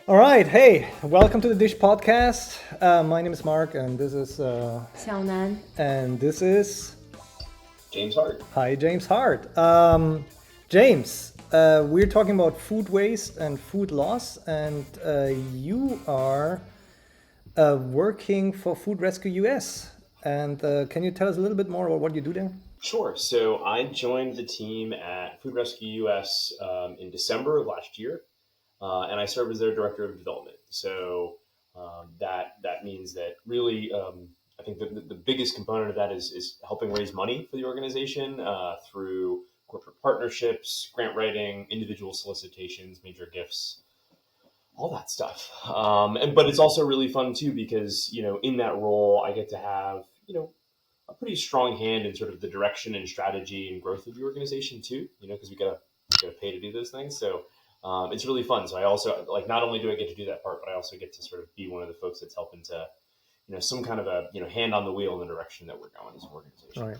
All right, hey, welcome to the Dish Podcast. My name is Mark, and this is 小南 and this is James Hart. hi James Hart. James, we're talking about food waste and food loss, and you are working for Food Rescue US. And can you tell us a little bit more about what you do there? Sure. So I joined the team at Food Rescue US in December of last year, and I serve as their director of development. So that means that really, I think the biggest component of that is helping raise money for the organization through corporate partnerships, grant writing, individual solicitations, major gifts, all that stuff. But it's also really fun too because in that role I get to have a pretty strong hand in sort of the direction and strategy and growth of the organization too. Because we gotta pay to do those things. So it's really fun. So I also like not only do I get to do that part, but I also get to sort of be one of the folks that's helping to some kind of a hand on the wheel in the direction that we're going as an organization. All right.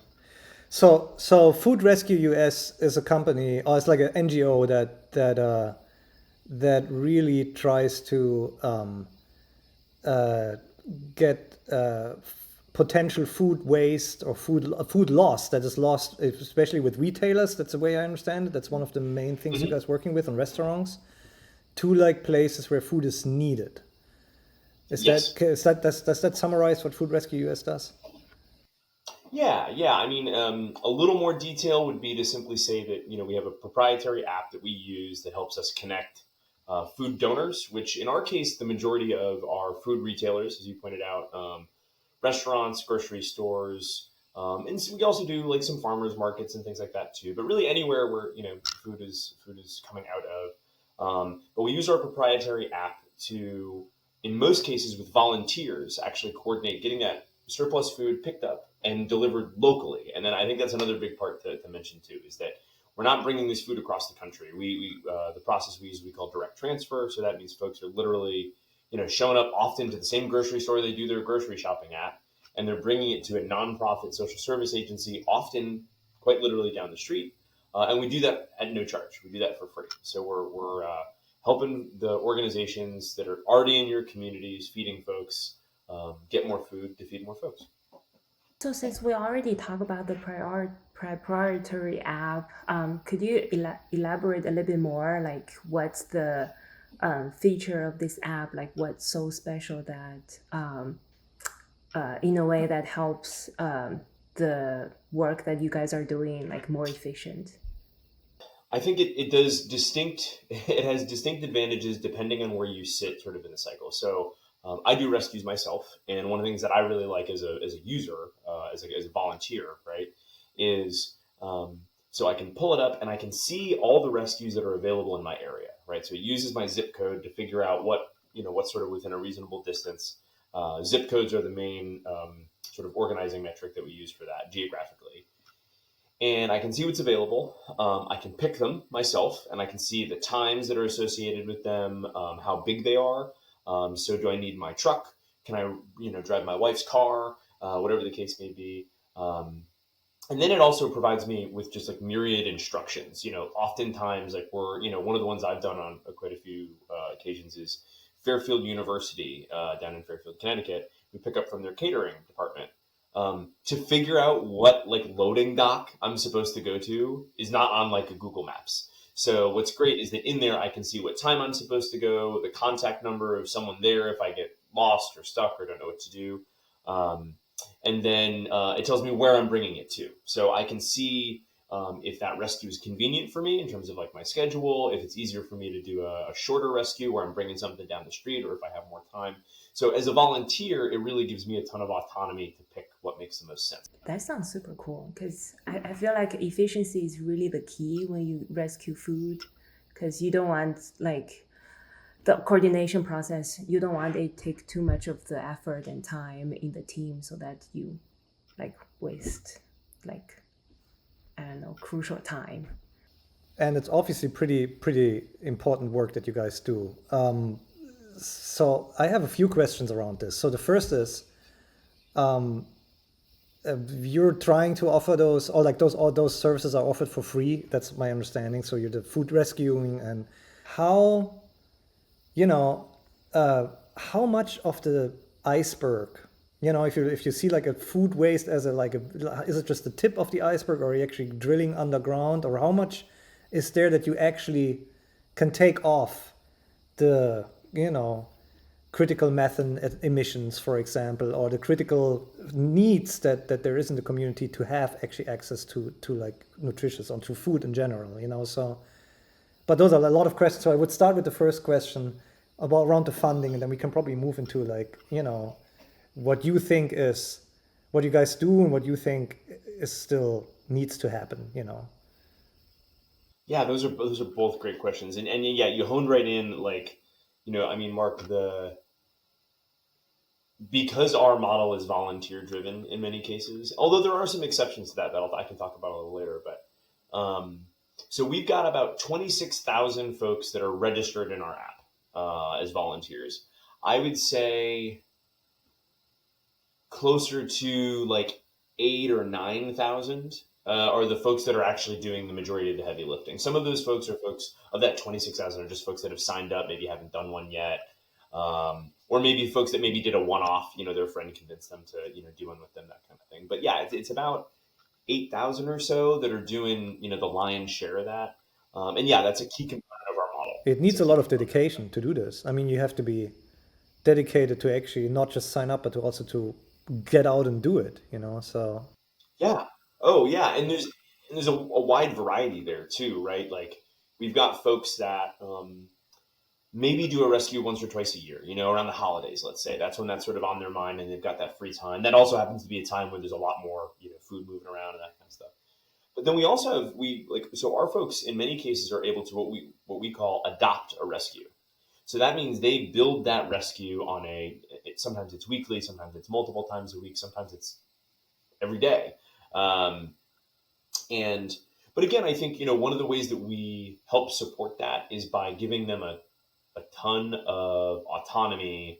So Food Rescue US is a company, or it's like an NGO that really tries to get potential food waste or food loss that is lost, especially with retailers. That's the way I understand it. That's one of the main things you guys working with on restaurants, to like places where food is needed. Yes. Does that summarize what Food Rescue US does? Yeah. I mean, a little more detail would be to simply say that we have a proprietary app that we use that helps us connect food donors, which in our case, the majority of our food retailers, as you pointed out, restaurants, grocery stores, and so we also do like some farmers markets and things like that too. But really anywhere where food is coming out of. But we use our proprietary app to, in most cases, with volunteers, actually coordinate getting that surplus food picked up and delivered locally. And then I think that's another big part to mention too, is that we're not bringing this food across the country. The process we use we call direct transfer. So that means folks are literally showing up often to the same grocery store they do their grocery shopping at, and they're bringing it to a nonprofit social service agency, often quite literally down the street. And we do that at no charge. We do that for free. So we're helping the organizations that are already in your communities, feeding folks, get more food to feed more folks. So since we already talked about the proprietary app, could you elaborate a little bit more? Like, what's the feature of this app? Like, what's so special that, in a way, that helps the work that you guys are doing like more efficient? I think it does it has distinct advantages depending on where you sit sort of in the cycle. So I do rescues myself. And one of the things that I really like as a user, as a volunteer, right, is so I can pull it up and I can see all the rescues that are available in my area, right? So it uses my zip code to figure out what's sort of within a reasonable distance. Zip codes are the main sort of organizing metric that we use for that geographically. And I can see what's available. I can pick them myself, and I can see the times that are associated with them, how big they are. So, do I need my truck? Can I, drive my wife's car? Whatever the case may be. And then it also provides me with just like myriad instructions. Oftentimes, like one of the ones I've done on quite a few occasions is Fairfield University down in Fairfield, Connecticut. We pick up from their catering department. To figure out what like loading dock I'm supposed to go to is not on like a Google Maps. So what's great is that in there I can see what time I'm supposed to go, the contact number of someone there if I get lost or stuck or don't know what to do. And then it tells me where I'm bringing it to. So I can see if that rescue is convenient for me in terms of like my schedule, if it's easier for me to do a shorter rescue where I'm bringing something down the street, or if I have more time. So as a volunteer, it really gives me a ton of autonomy to pick what makes the most sense. That sounds super cool because I feel like efficiency is really the key when you rescue food, because you don't want like the coordination process, you don't want it to take too much of the effort and time in the team so that you like waste like, I don't know, crucial time. And it's obviously pretty important work that you guys do. So I have a few questions around this. So the first is, you're trying to offer those, or like all those services are offered for free. That's my understanding. So you're the food rescuing, and how, how much of the iceberg, if you see like a food waste as is it just the tip of the iceberg, or are you actually drilling underground, or how much is there that you actually can take off the critical methane emissions, for example, or the critical needs that there is in the community to have actually access to like nutritious or to food in general. So, but those are a lot of questions. So I would start with the first question about around the funding, and then we can probably move into like what you think is what you guys do and what you think is still needs to happen. Yeah, those are both great questions, and yeah, you honed right in. Like, I mean, Mark, because our model is volunteer driven in many cases, although there are some exceptions to that I can talk about a little later. But so we've got about 26,000 folks that are registered in our app as volunteers. I would say closer to like 8 or 9,000 are the folks that are actually doing the majority of the heavy lifting. Some of those folks are folks of that 26,000 are just folks that have signed up, maybe haven't done one yet. Or maybe folks that maybe did a one-off, their friend convinced them to, do one with them, that kind of thing. But yeah, it's about 8,000 or so that are doing, the lion's share of that. And yeah, that's a key component of our model. It needs a lot of dedication to do this. I mean, you have to be dedicated to actually not just sign up, but to also to get out and do it. So yeah. Oh yeah. And there's a wide variety there too, right? Like we've got folks that, maybe do a rescue once or twice a year, around the holidays, let's say. That's when that's sort of on their mind and they've got that free time. That also happens to be a time where there's a lot more, food moving around and that kind of stuff. But then we also have, so our folks in many cases are able to what we call adopt a rescue. So that means they build that rescue on sometimes it's weekly, sometimes it's multiple times a week, sometimes it's every day. But again, I think, one of the ways that we help support that is by giving them a ton of autonomy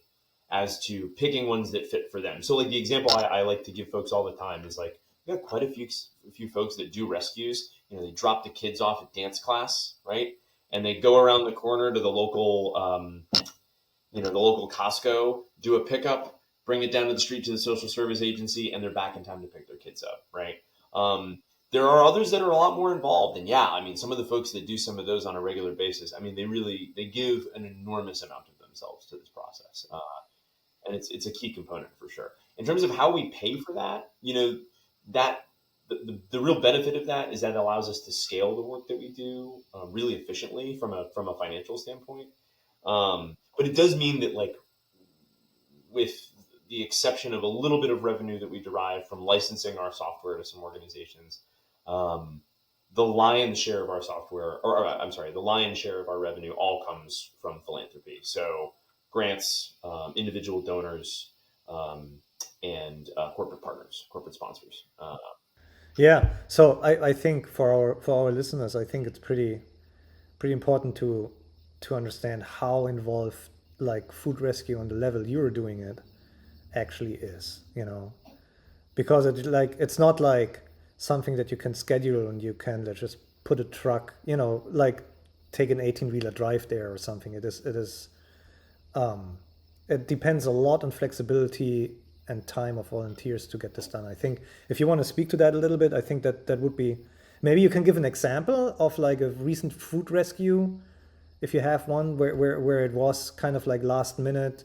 as to picking ones that fit for them. So like the example I like to give folks all the time is like, we got quite a few folks that do rescues. They drop the kids off at dance class, right? And they go around the corner to the local, the local Costco, do a pickup, bring it down to the street to the social service agency, and they're back in time to pick their kids up, right? There are others that are a lot more involved. And yeah, I mean, some of the folks that do some of those on a regular basis, I mean, they give an enormous amount of themselves to this process. And it's a key component for sure. In terms of how we pay for that, that the real benefit of that is that it allows us to scale the work that we do really efficiently from a financial standpoint. But it does mean that like with the exception of a little bit of revenue that we derive from licensing our software to some organizations, the lion's share of our software, the lion's share of our revenue all comes from philanthropy. So grants, individual donors, and corporate partners, corporate sponsors. yeah, so I think for our listeners, I think it's pretty important to understand how involved like food rescue on the level you're doing it actually is, because it's not like something that you can schedule and you can just put a truck, like take an 18-wheeler drive there or something. It depends a lot on flexibility and time of volunteers to get this done. I think if you want to speak to that a little bit, I think that would be, maybe you can give an example of like a recent food rescue, if you have one where it was kind of like last minute,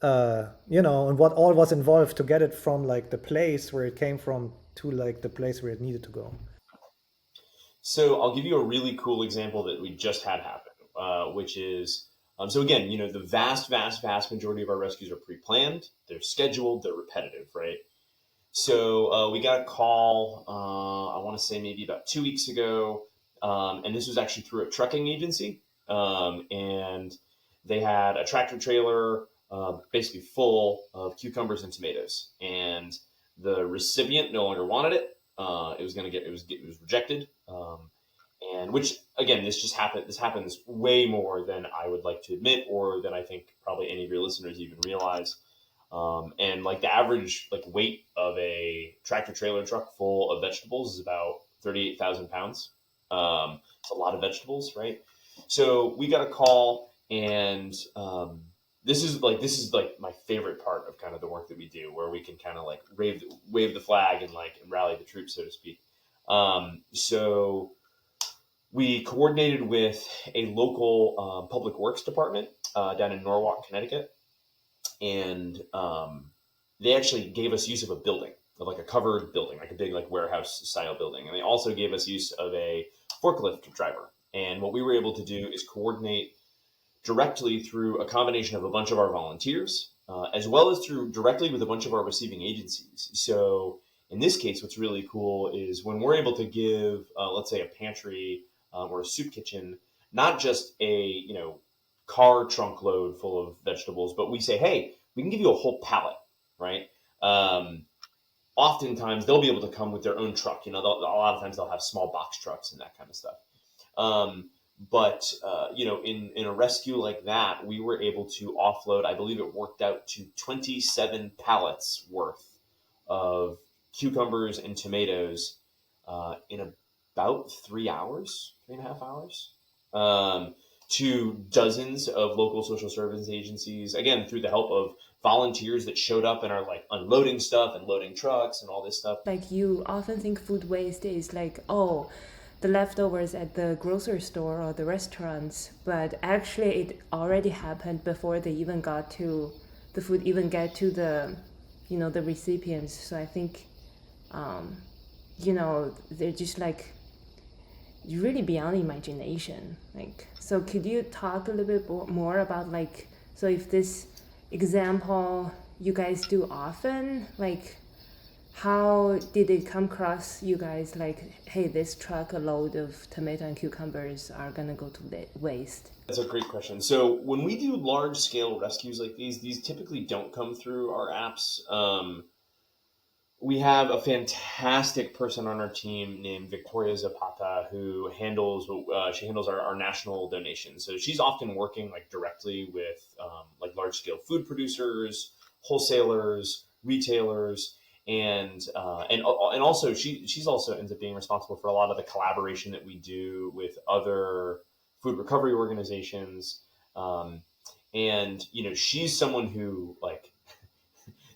and what all was involved to get it from like the place where it came from to like the place where it needed to go. So I'll give you a really cool example that we just had happen, which is, so again, the vast majority of our rescues are pre-planned, they're scheduled, they're repetitive, right? So we got a call, I want to say maybe about 2 weeks ago, and this was actually through a trucking agency, and they had a tractor trailer basically full of cucumbers and tomatoes, and the recipient no longer wanted it. It was rejected, and which again, this happens way more than I would like to admit, or than I think probably any of your listeners even realize. And like the average like weight of a tractor trailer truck full of vegetables is about 38,000 pounds. It's a lot of vegetables, right? So we got a call, and this is like my favorite part of kind of the work that we do, where we can kind of like wave the flag and like rally the troops, so to speak. So we coordinated with a local public works department down in Norwalk, Connecticut, and they actually gave us use of a building, of like a covered building, like a big like warehouse style building, and they also gave us use of a forklift driver. And what we were able to do is coordinate directly through a combination of a bunch of our volunteers, as well as through directly with a bunch of our receiving agencies. So in this case, what's really cool is when we're able to give, let's say, a pantry or a soup kitchen, not just a car trunk load full of vegetables, but we say, hey, we can give you a whole pallet, right? Oftentimes they'll be able to come with their own truck. A lot of times they'll have small box trucks and that kind of stuff. But in a rescue like that, we were able to offload, I believe it worked out to 27 pallets worth of cucumbers and tomatoes in about 3.5 hours, to dozens of local social service agencies, again, through the help of volunteers that showed up and are like unloading stuff and loading trucks and all this stuff. Like, you often think food waste is like, oh, the leftovers at the grocery store or the restaurants, but actually it already happened before the food even get to the the recipients. So I think they're just like really beyond imagination. Like, so could you talk a little bit more about, like, so if this example you guys do often, like, how did it come across you guys, like, hey, this truck, a load of tomato and cucumbers are gonna go to the waste? That's a great question. So when we do large scale rescues like these typically don't come through our apps. We have a fantastic person on our team named Victoria Zapata who handles our national donations. So she's often working like directly with like large scale food producers, wholesalers, retailers, and also she's also ends up being responsible for a lot of the collaboration that we do with other food recovery organizations. And she's someone who, like,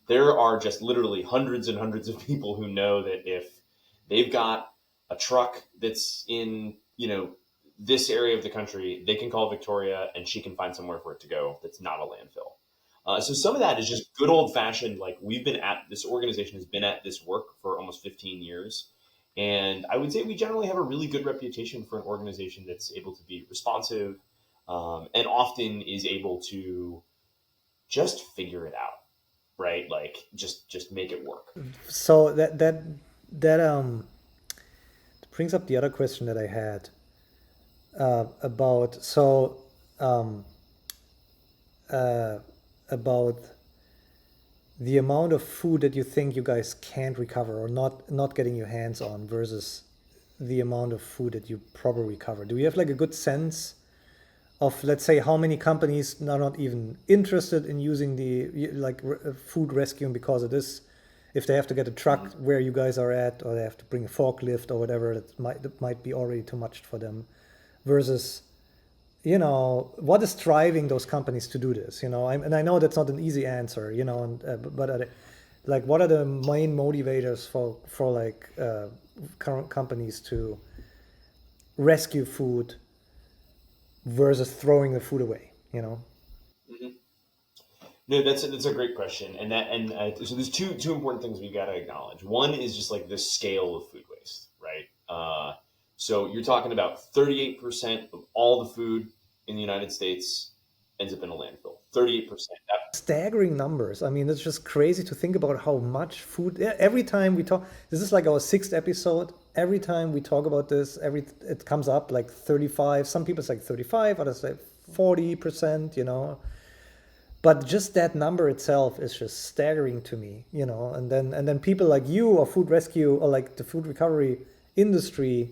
there are just literally hundreds and hundreds of people who know that if they've got a truck that's in, this area of the country, they can call Victoria and she can find somewhere for it to go that's not a landfill. So some of that is just good old fashioned, like, this organization has been at this work for almost 15 years. And I would say we generally have a really good reputation for an organization that's able to be responsive, and often is able to just figure it out. Right, like just make it work. So that brings up the other question that I had about the amount of food that you think you guys can't recover or not getting your hands on versus the amount of food that you probably recover. Do you have like a good sense of, let's say, how many companies are not even interested in using the food rescuing because of this? If they have to get a truck where you guys are at, or they have to bring a forklift or whatever, that might be already too much for them. Versus, what is driving those companies to do this? And I know that's not an easy answer. But what are the main motivators for like current companies to rescue food versus throwing the food away, Mm-hmm. No, that's a great question, so there's two important things we got to acknowledge. One is just like the scale of food waste, right? So you're talking about 38% of all the food in the United States ends up in a landfill. 38%. Staggering numbers. I mean, it's just crazy to think about how much food. Every time we talk, this is like our 6th episode. Every time we talk about this, it comes up like 35. Some people say 35, others say 40%. But just that number itself is just staggering to me. And then people like you or food rescue or like the food recovery industry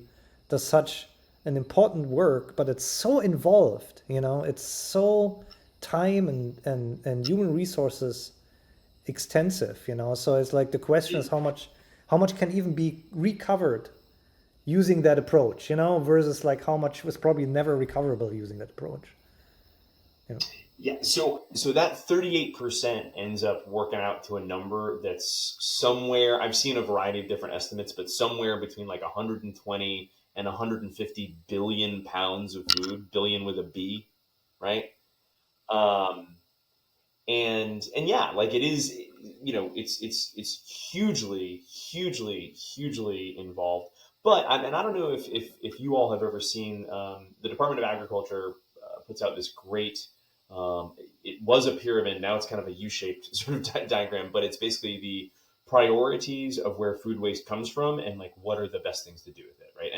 does such an important work, but it's so involved. It's so time and human resources extensive. So it's like the question is how much can even be recovered using that approach, versus like how much was probably never recoverable using that approach. Yeah, so that 38% ends up working out to a number that's somewhere, I've seen a variety of different estimates, but somewhere between like 120 and 150 billion pounds of food, billion with a B, right? Um, and yeah, like it is, it's hugely involved. But and I don't know if you all have ever seen, the Department of Agriculture puts out this great, it was a pyramid, now it's kind of a U-shaped sort of diagram, but it's basically the priorities of where food waste comes from and like what are the best things to do with it, right?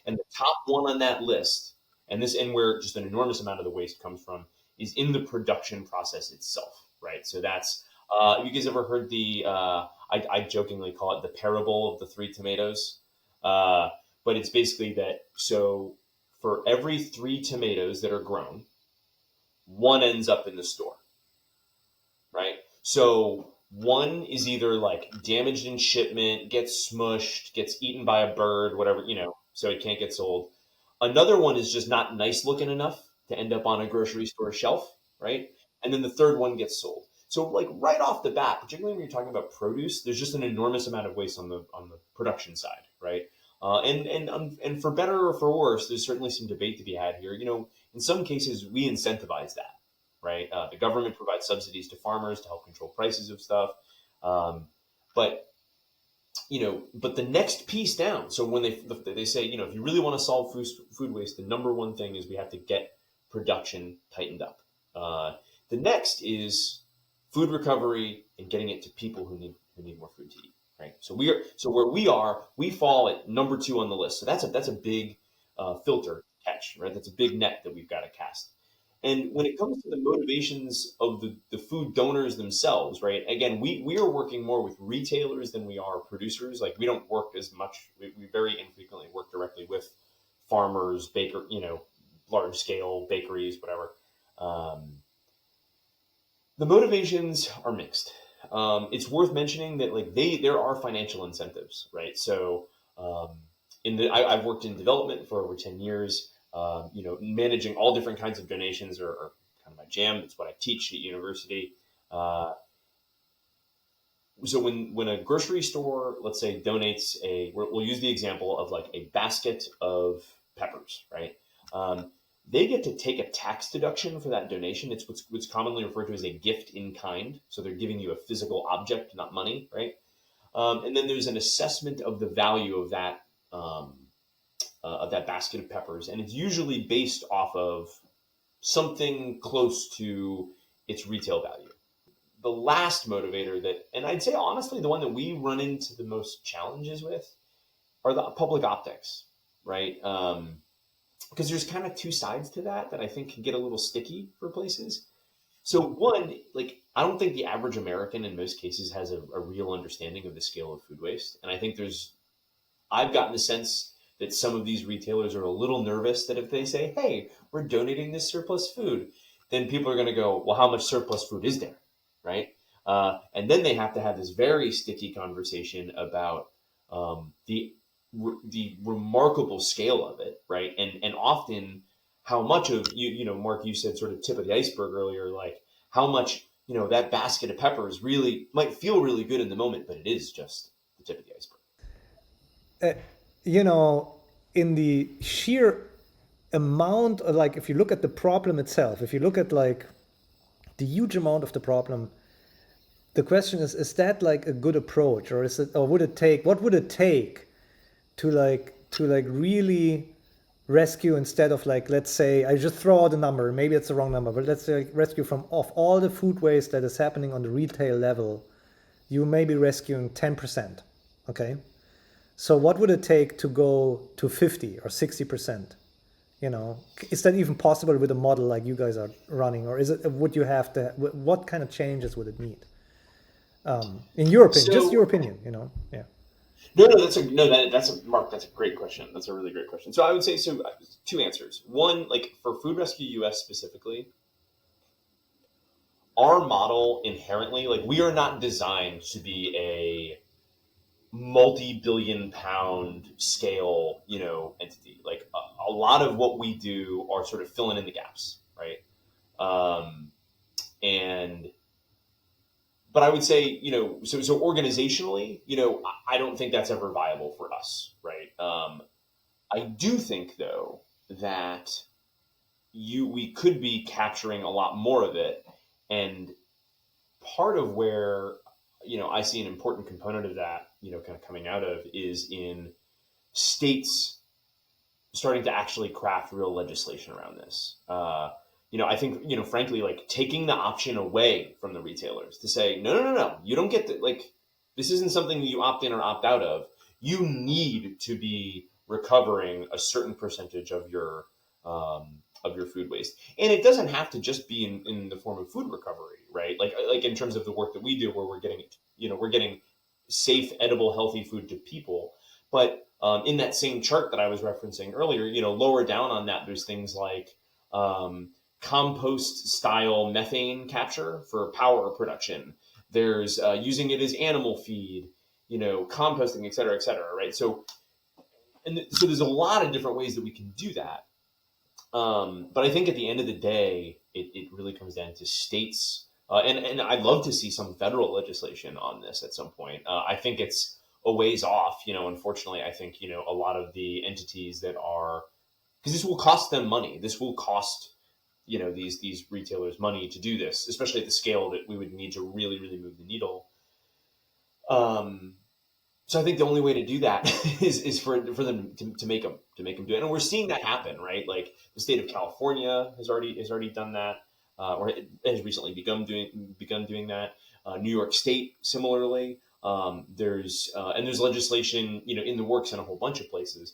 And the top one on that list, and where just an enormous amount of the waste comes from, is in the production process itself, right? So that's, you guys ever heard the, I jokingly call it the parable of the three tomatoes? Uh, but it's basically that, so for every three tomatoes that are grown, one ends up in the store, right? So one is either like damaged in shipment, gets smushed, gets eaten by a bird, whatever, so it can't get sold. Another one is just not nice looking enough to end up on a grocery store shelf, right? And then the third one gets sold. So like right off the bat, particularly when you're talking about produce, there's just an enormous amount of waste on the production side, right? And for better or for worse, there's certainly some debate to be had here. In some cases, we incentivize that, right? The government provides subsidies to farmers to help control prices of stuff. Um, but but the next piece down. So when they say, if you really want to solve food waste, the number one thing is we have to get production tightened up. The next is food recovery and getting it to people who need more food to eat. Right. So where we fall at number two on the list. So that's a big filter catch, right? That's a big net that we've got to cast. And when it comes to the motivations of the food donors themselves, right? Again, we are working more with retailers than we are producers. Like we don't work as much. We very infrequently work directly with farmers, large scale bakeries, whatever. Um, the motivations are mixed. It's worth mentioning that like there are financial incentives, right? So I've worked in development for over 10 years. Managing all different kinds of donations are kind of my jam. It's what I teach at university. Uh, so when a grocery store, let's say, donates we'll use the example of like a basket of peppers, right? Um, they get to take a tax deduction for that donation. It's what's commonly referred to as a gift in kind. So they're giving you a physical object, not money, right? And then there's an assessment of the value um, of that basket of peppers, and it's usually based off of something close to its retail value. The last motivator and I'd say honestly, the one that we run into the most challenges with are the public optics, right? Because there's kind of two sides to that I think can get a little sticky for places. So one, like I don't think the average American in most cases has a real understanding of the scale of food waste, and I think I've gotten the sense that some of these retailers are a little nervous that if they say, "Hey, we're donating this surplus food," then people are going to go, "Well, how much surplus food is there?" Right? And then they have to have this very sticky conversation about the remarkable scale of it, right? And often how much of Mark, you said sort of tip of the iceberg earlier, like how much that basket of peppers really might feel really good in the moment, but it is just the tip of the iceberg. uh, you know, in the sheer amount, like if you look at the problem itself, if you look at like the huge amount of the problem, the question is that like a good approach, or what would it take to really rescue, instead of like, let's say, I just throw out a number, maybe it's the wrong number, but let's say rescue from off all the food waste that is happening on the retail level, you may be rescuing 10%. Okay. So what would it take to go to 50 or 60%? Is that even possible with a model like you guys are running, or would you have to, what kind of changes would it need? In your opinion, just your So opinion, Yeah. no, that's a Mark. That's a great question. That's a really great question. So I would say so. Two answers. One, like for Food Rescue US specifically, our model inherently, like we are not designed to be a multi-billion pound scale, entity. Like a lot of what we do are sort of filling in the gaps, right? And but I would say, so organizationally, I don't think that's ever viable for us, right? I do think though that we could be capturing a lot more of it, and part of where I see an important component of that, kind of coming out of, is in states starting to actually craft real legislation around this. I think, frankly, like taking the option away from the retailers to say, no, you don't get to, like, this isn't something you opt in or opt out of. You need to be recovering a certain percentage of your food waste, and it doesn't have to just be in the form of food recovery, right? Like in terms of the work that we do, where we're getting safe, edible, healthy food to people. But in that same chart that I was referencing earlier, lower down on that, there's things like compost style methane capture for power production. There's using it as animal feed, composting, et cetera, right? So there's a lot of different ways that we can do that. But I think at the end of the day, it really comes down to states. And I'd love to see some federal legislation on this at some point. I think it's a ways off. Unfortunately, I think, a lot of the entities that are, because this will cost them money. This will cost, these retailers money to do this, especially at the scale that we would need to really, really move the needle. So I think the only way to do that is for them to make them do it, and we're seeing that happen, right? Like the state of California has already done that, or has recently begun doing that. New York State similarly. There's legislation in the works in a whole bunch of places.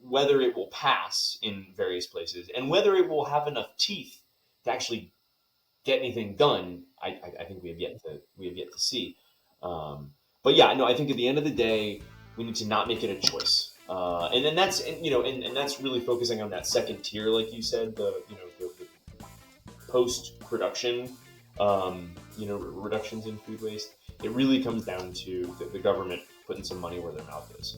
Whether it will pass in various places and whether it will have enough teeth to actually get anything done, I think we have yet to see. But yeah, no, I think at the end of the day, we need to not make it a choice. And then that's, and that's really focusing on that second tier, like you said, the post-production, reductions in food waste. It really comes down to the government putting some money where their mouth is.